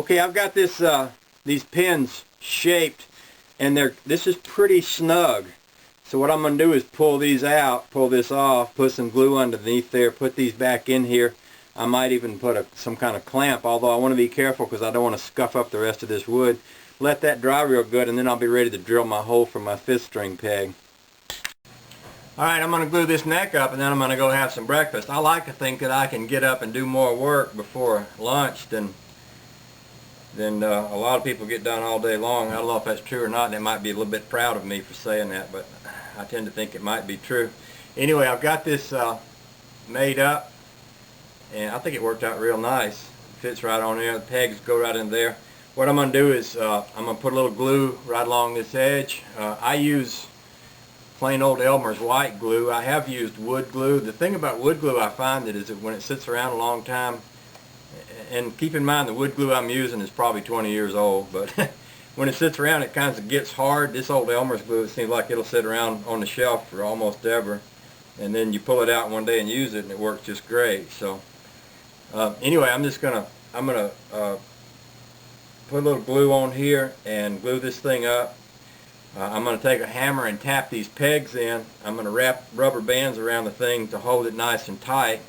Okay, I've got this these pins shaped, and this is pretty snug. So what I'm going to do is pull these out, pull this off, put some glue underneath there, put these back in here. I might even put some kind of clamp, although I want to be careful because I don't want to scuff up the rest of this wood. Let that dry real good, and then I'll be ready to drill my hole for my 5th string peg. Alright, I'm going to glue this neck up, and then I'm going to go have some breakfast. I like to think that I can get up and do more work before lunch than a lot of people get done all day long. I don't know if that's true or not. They might be a little bit proud of me for saying that, but I tend to think it might be true. Anyway, I've got this made up, and I think it worked out real nice. It fits right on there. The pegs go right in there. What I'm going to do is I'm going to put a little glue right along this edge. I use plain old Elmer's white glue. I have used wood glue. The thing about wood glue, I find that is that when it sits around a long time, and keep in mind the wood glue I'm using is probably 20 years old, but when it sits around it kind of gets hard. This old Elmer's glue, it seems like it'll sit around on the shelf for almost ever, and then you pull it out one day and use it and it works just great. So anyway, I'm gonna put a little glue on here and glue this thing up. I'm going to take a hammer and tap these pegs in. I'm going to wrap rubber bands around the thing to hold it nice and tight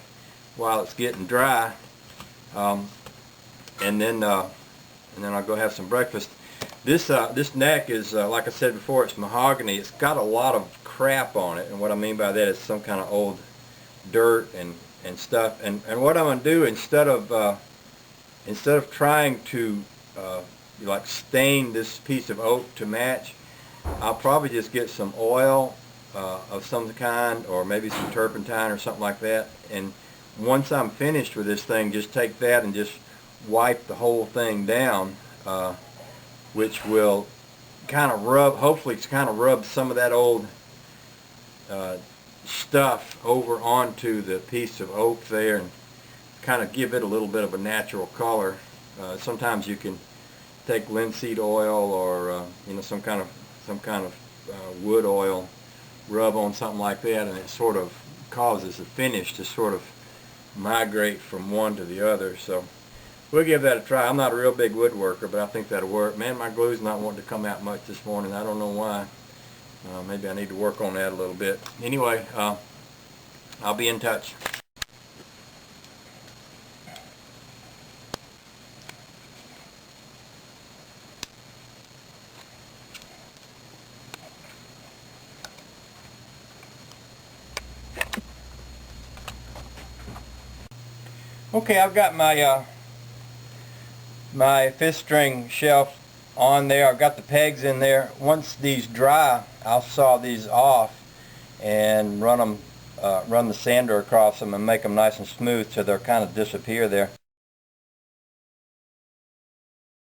while it's getting dry. And then I'll go have some breakfast. This neck is, like I said before, it's mahogany. It's got a lot of crap on it, and what I mean by that is some kind of old dirt and stuff. And what I'm going to do, instead of trying to like stain this piece of oak to match, I'll probably just get some oil of some kind, or maybe some turpentine or something like that, and once I'm finished with this thing, just take that and just wipe the whole thing down, which will kind of hopefully it's kind of rub some of that old stuff over onto the piece of oak there and kind of give it a little bit of a natural color. Sometimes you can take linseed oil or you know, some kind of wood oil, rub on something like that, and it sort of causes the finish to sort of migrate from one to the other. So we'll give that a try. I'm not a real big woodworker, but I think that'll work. Man, my glue's not wanting to come out much this morning. I don't know why. Maybe I need to work on that a little bit. Anyway, I'll be in touch. Okay, I've got my my 5th string shelf on there. I've got the pegs in there. Once these dry, I'll saw these off and run the sander across them and make them nice and smooth so they'll kind of disappear there.